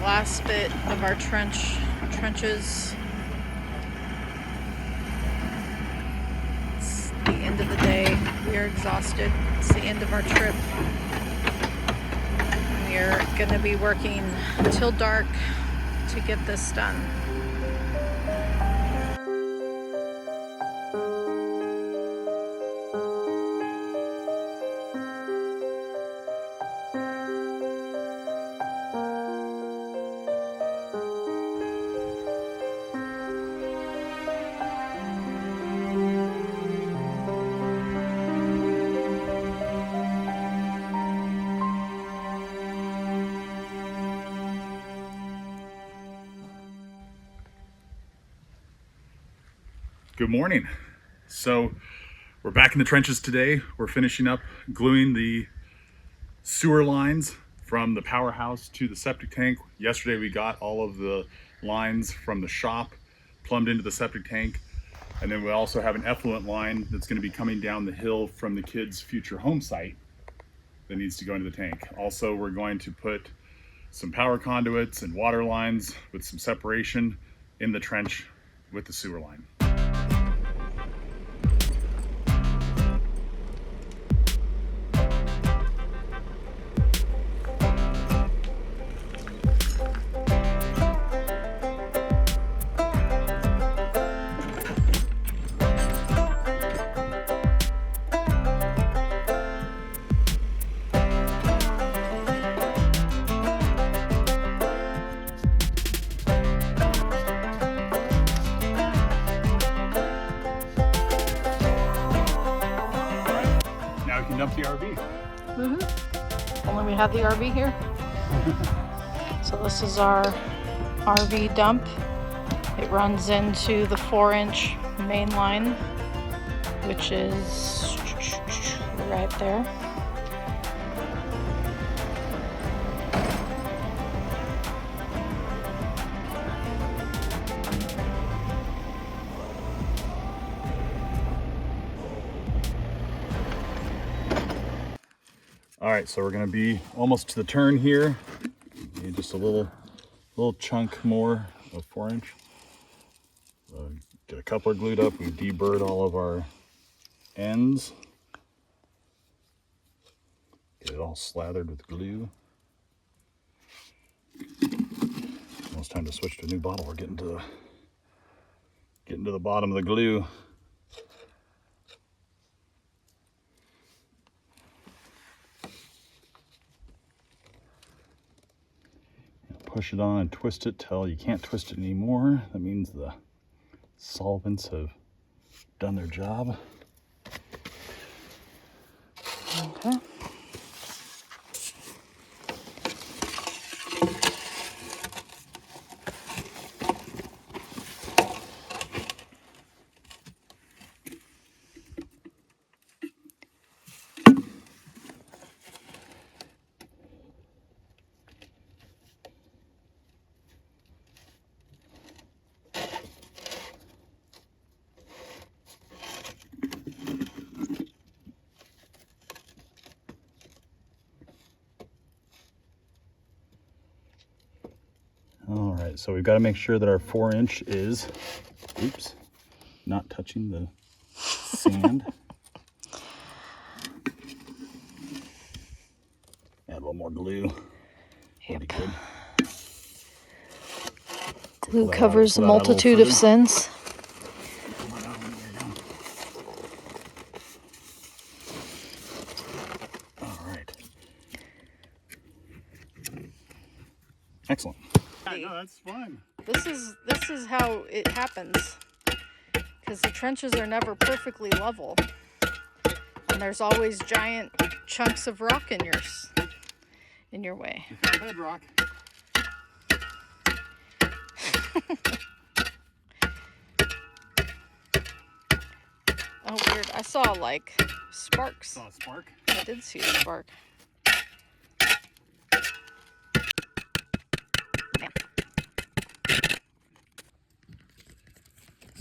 last bit of our trenches. It's the end of the day. We are exhausted. It's the end of our trip. We are going to be working till dark to get this done. Good morning. So we're back in the trenches today. We're finishing up gluing the sewer lines from the powerhouse to the septic tank. Yesterday we got all of the lines from the shop plumbed into the septic tank. And then we also have an effluent line that's going to be coming down the hill from the kids' future home site that needs to go into the tank. Also, we're going to put some power conduits and water lines with some separation in the trench with the sewer line. Dump the RV. Only we have the RV here. So this is our RV dump. It runs into the 4-inch main line, which is right there. All right, so we're gonna be almost to the turn here. Need just a little chunk more of 4-inch. Get a coupler glued up. We deburred all of our ends. Get it all slathered with glue. Almost time to switch to a new bottle. We're getting to the bottom of the glue. Push it on and twist it till you can't twist it anymore. That means the solvents have done their job. Okay. All right, so we've got to make sure that our 4-inch is, not touching the sand. Add a little more glue. Yep. Be good. Glue covers a multitude of sins. All right. Excellent. No, that's fine. This is how it happens, because the trenches are never perfectly level, and there's always giant chunks of rock in your way. Bedrock. Oh, weird! I saw like sparks. Saw a spark. I did see a spark.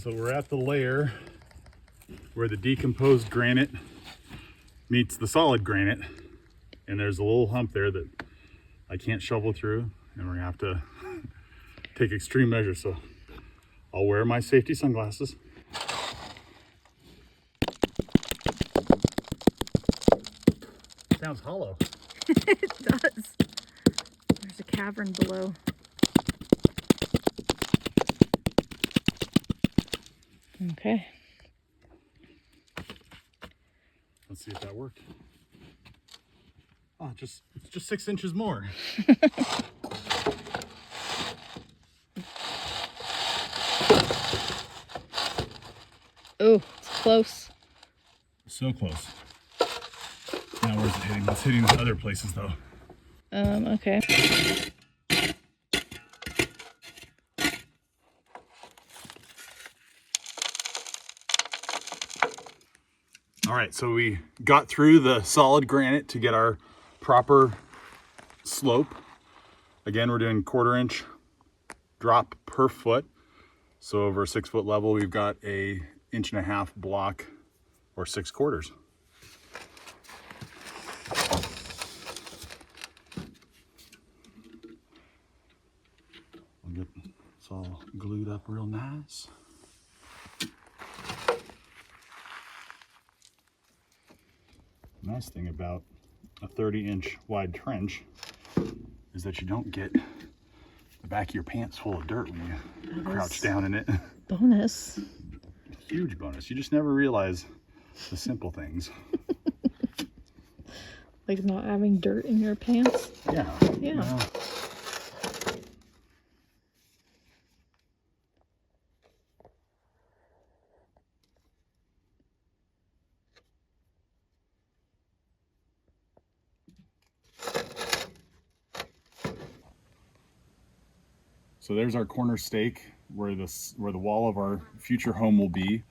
So we're at the layer where the decomposed granite meets the solid granite, and there's a little hump there that I can't shovel through, and we're gonna have to take extreme measures. So I'll wear my safety sunglasses. Sounds hollow. It does. There's a cavern below. Okay. Let's see if that worked. Oh, it's just 6 inches more. Oh, it's close. So close. Now where's it hitting? It's hitting other places though. Okay. All right, so we got through the solid granite to get our proper slope. Again, we're doing 1/4 inch drop per foot. So over a 6 foot level, we've got a 1.5 inch block or 6/4. We'll get this all glued up real nice. Nice thing about a 30-inch wide trench is that you don't get the back of your pants full of dirt when you crouch down in it. Bonus. Huge bonus. You just never realize the simple things. Like not having dirt in your pants? Yeah. Yeah. Well, so there's our corner stake where the wall of our future home will be,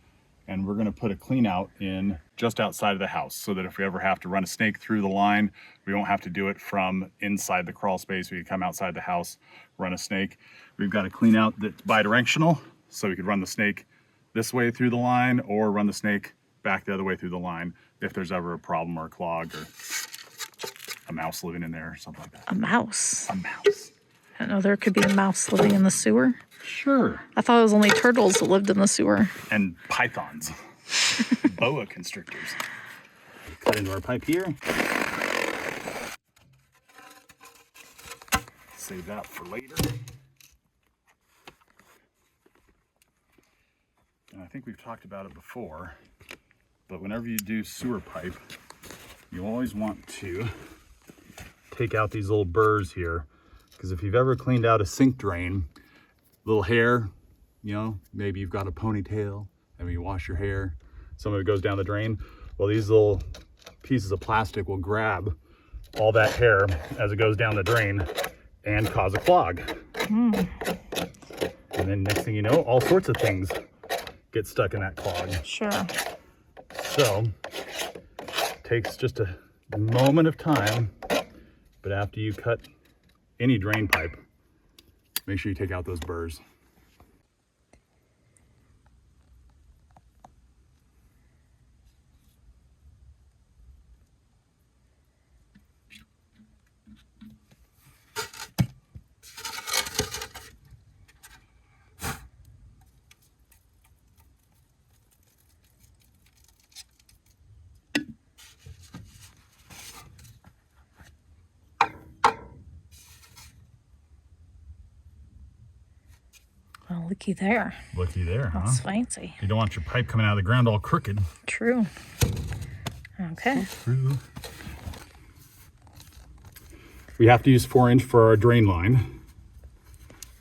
and we're going to put a clean out in just outside of the house so that if we ever have to run a snake through the line, we won't have to do it from inside the crawl space. We can come outside the house, run a snake. We've got a clean out that's bidirectional, so we could run the snake this way through the line or run the snake back the other way through the line if there's ever a problem or a clog or a mouse living in there or something like that. A mouse. A mouse. I didn't know there could be a mouse living in the sewer. Sure. I thought it was only turtles that lived in the sewer. And pythons. Boa constrictors. Cut into our pipe here. Save that for later. And I think we've talked about it before, but whenever you do sewer pipe, you always want to take out these little burrs here, because if you've ever cleaned out a sink drain, little hair, you know, maybe you've got a ponytail and when you wash your hair, some of it goes down the drain. Well, these little pieces of plastic will grab all that hair as it goes down the drain and cause a clog. And then next thing you know, all sorts of things get stuck in that clog. Sure. So, takes just a moment of time, but after you cut any drain pipe, make sure you take out those burrs. Well, looky there. Looky there, huh? That's fancy. You don't want your pipe coming out of the ground all crooked. True. Okay. True. We have to use 4-inch for our drain line,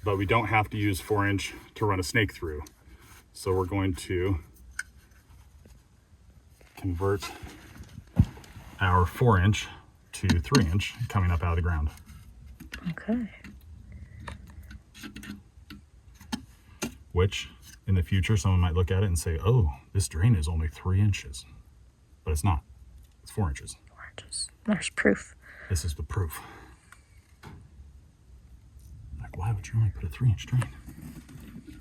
but we don't have to use 4-inch to run a snake through. So we're going to convert our 4-inch to 3-inch coming up out of the ground. Okay. Which in the future, someone might look at it and say, oh, this drain is only 3 inches, but it's not. It's 4 inches. 4 inches. There's proof. This is the proof. Like, why would you only put a 3-inch drain?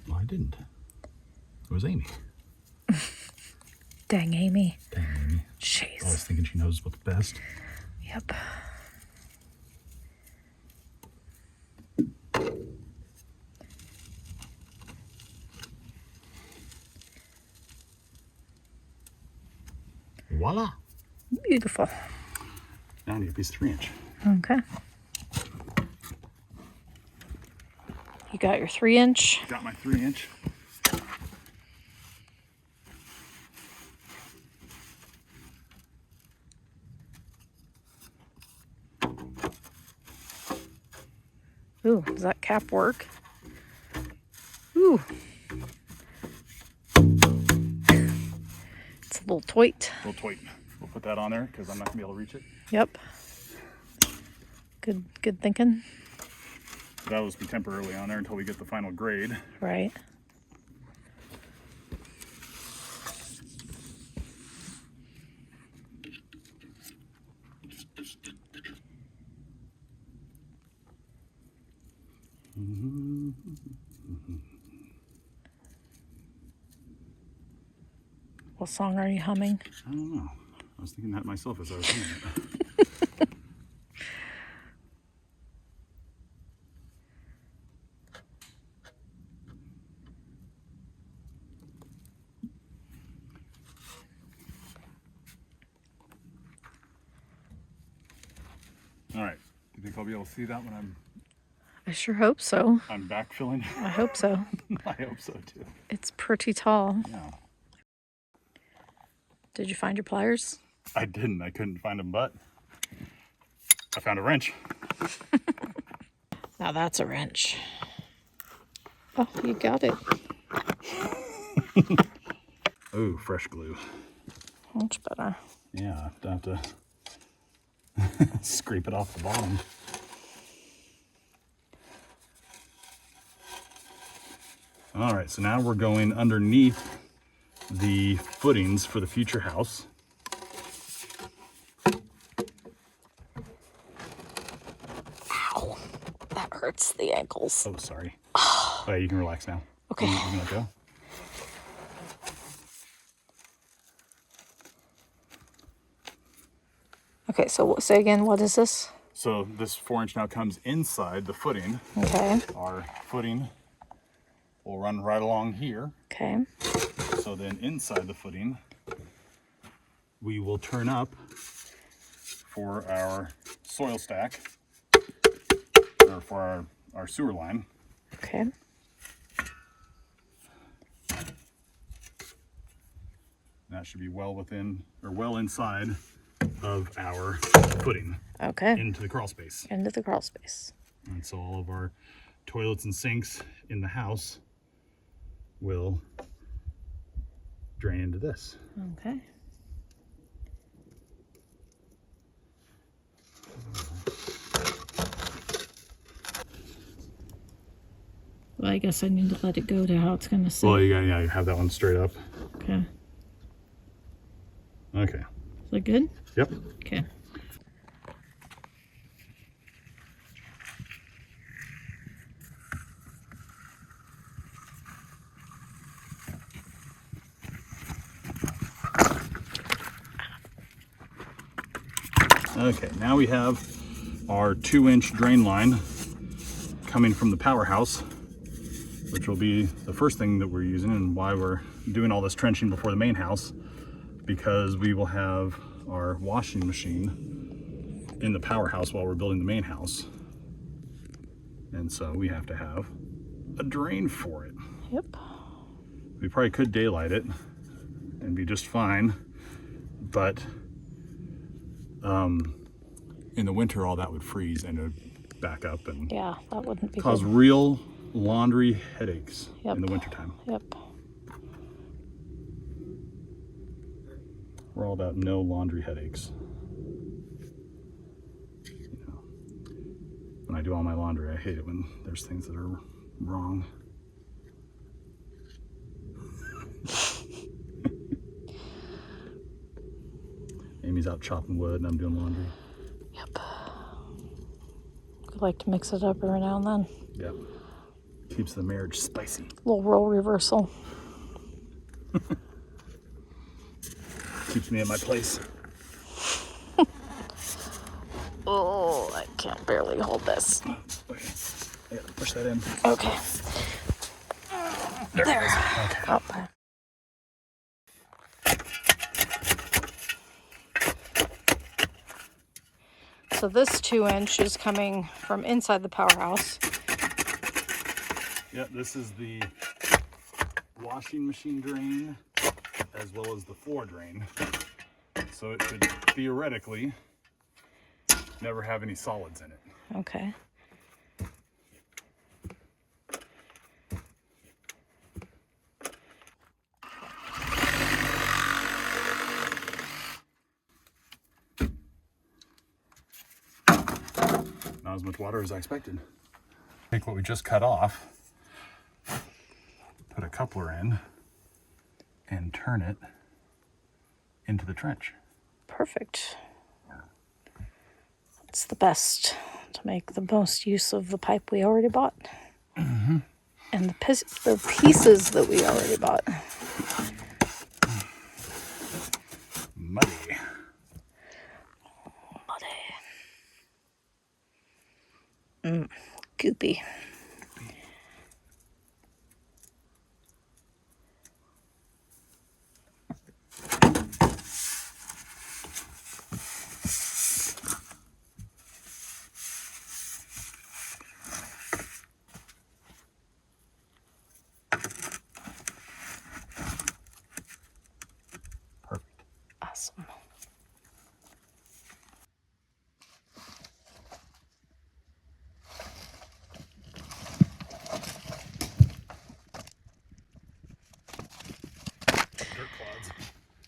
Well, I didn't. It was Amy. Dang Amy. Dang Amy. Jeez. Always thinking she knows what's best. Yep. voila. Beautiful. Now I need a piece of 3-inch. Okay. You got your 3-inch. Got my 3-inch. Ooh, does that cap work? Ooh. It's a little toit. Little toit. We'll put that on there because I'm not gonna be able to reach it. Yep. Good thinking. That will be temporarily on there until we get the final grade. Right. What song are you humming? I don't know. I was thinking that myself as I was doing it. All right. Do you think I'll be able to see that when I sure hope so. I'm backfilling? I hope so. I hope so too. It's pretty tall. Yeah. Did you find your pliers? I didn't. I couldn't find them, but I found a wrench. Now that's a wrench. Oh, you got it. Oh, fresh glue. Much better. Yeah, I have to scrape it off the bottom. All right, so now we're going underneath the footings for the future house. Ow. That hurts the ankles. Oh, sorry. Oh, yeah, you can relax now. Okay. You can let go. Okay, so say again, what is this? So this 4-inch now comes inside the footing. Okay. Our footing will run right along here. Okay. So then inside the footing, we will turn up for our soil stack, or for our sewer line. Okay. That should be well within, or well inside of our footing Okay. into the crawl space. Into the crawl space. And so all of our toilets and sinks in the house will drain into this. Okay. Well, I guess I need to let it go to how it's going to sit. Well, you have that one straight up. Okay. Okay. Is that good? Yep. Okay. Okay, now we have our 2-inch drain line coming from the powerhouse, which will be the first thing that we're using and why we're doing all this trenching before the main house, because we will have our washing machine in the powerhouse while we're building the main house. And so we have to have a drain for it. Yep. We probably could daylight it and be just fine, but in the winter all that would freeze and it would back up and Yeah, that wouldn't be cause good. real laundry headaches Yep. in the wintertime. Yep. We're all about no laundry headaches. You know, when I do all my laundry, I hate it when there's things that are wrong. Amy's out chopping wood and I'm doing laundry. Yep. We like to mix it up every now and then. Yep. Keeps the marriage spicy. Little role reversal. Keeps me at my place. Oh, I can't barely hold this. Okay. I gotta push that in. Okay. There. Okay. Oh. So this 2-inch is coming from inside the powerhouse. Yeah, this is the washing machine drain as well as the floor drain. So it should theoretically never have any solids in it. Okay. Not as much water as I expected. Take what we just cut off, put a coupler in, and turn it into the trench. Perfect. It's the best to make the most use of the pipe we already bought. Mm-hmm. And the pieces that we already bought. Muddy. Goopy. Perfect. Awesome.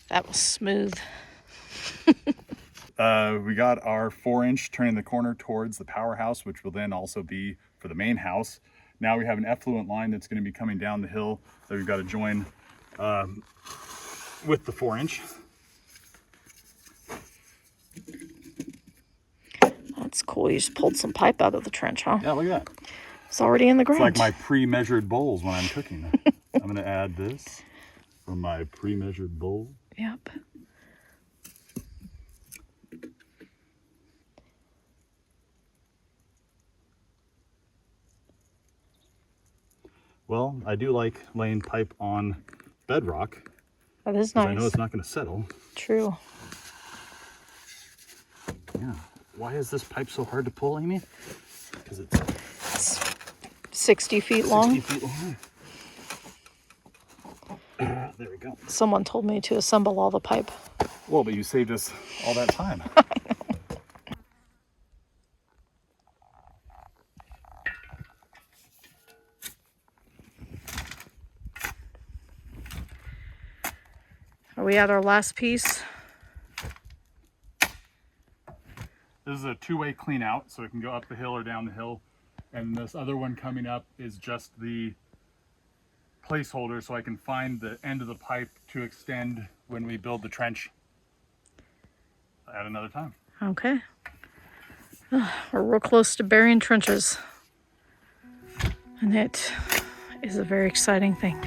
That was smooth. We got our 4-inch turning the corner towards the powerhouse, which will then also be for the main house. Now we have an effluent line that's going to be coming down the hill that we've got to join with the 4-inch. That's cool. You just pulled some pipe out of the trench, huh? Yeah, look at that. It's already in the It's ground. like my pre-measured bowls when I'm cooking. I'm going to add this from my pre-measured bowl. Yep. Well, I do like laying pipe on bedrock. That is nice. I know it's not going to settle. True. Yeah. Why is this pipe so hard to pull, Amy? Because it's 60 feet long. 60 feet long. There we go. Someone told me to assemble all the pipe. Well, but you saved us all that time. Are we at our last piece? This is a two-way clean out, so it can go up the hill or down the hill. And this other one coming up is just the placeholder, so I can find the end of the pipe to extend when we build the trench at another time. Okay. We're real close to burying trenches. And it is a very exciting thing.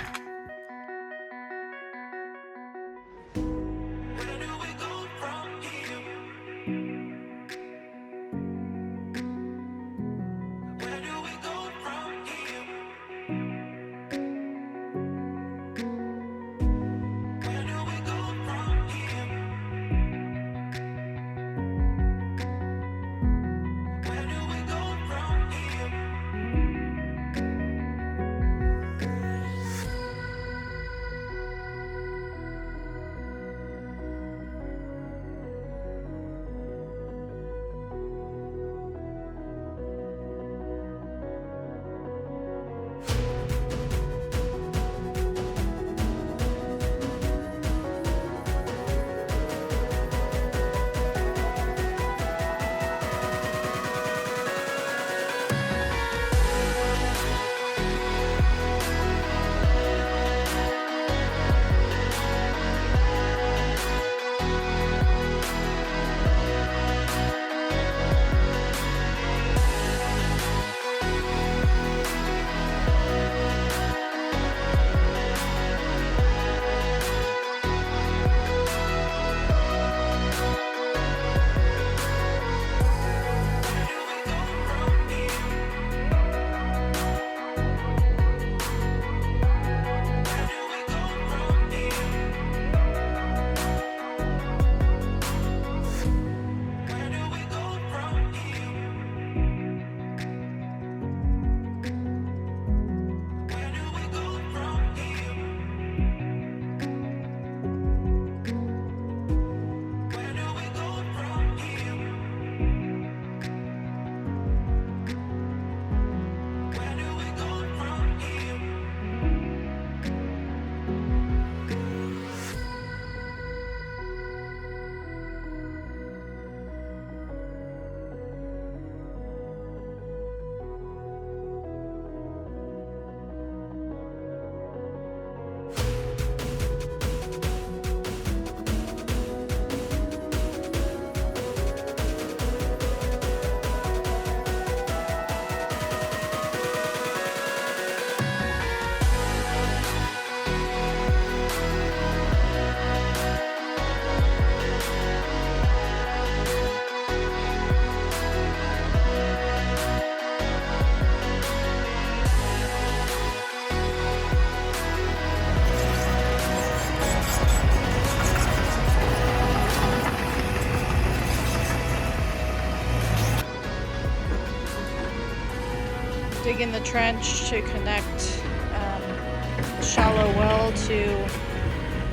digging the trench to connect a shallow well to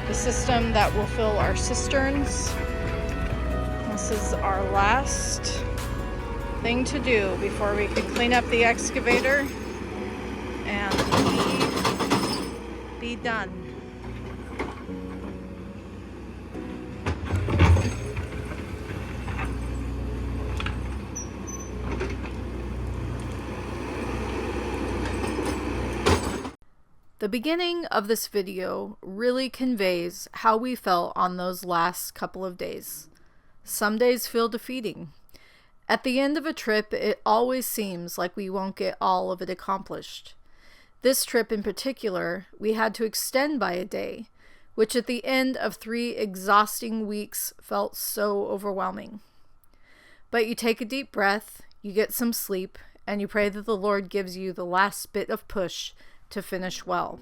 the system that will fill our cisterns. This is our last thing to do before we can clean up the excavator and be done. The beginning of this video really conveys how we felt on those last couple of days. Some days feel defeating. At the end of a trip, it always seems like we won't get all of it accomplished. This trip in particular, we had to extend by a day, which at the end of 3 exhausting weeks felt so overwhelming. But you take a deep breath, you get some sleep, and you pray that the Lord gives you the last bit of push to finish well.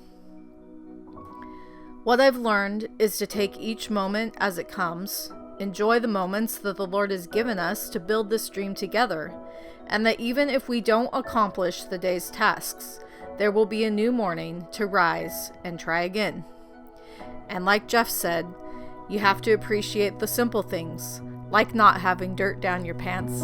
What I've learned is to take each moment as it comes, enjoy the moments that the Lord has given us to build this dream together, and that even if we don't accomplish the day's tasks, there will be a new morning to rise and try again. And like Jeff said, you have to appreciate the simple things, like not having dirt down your pants.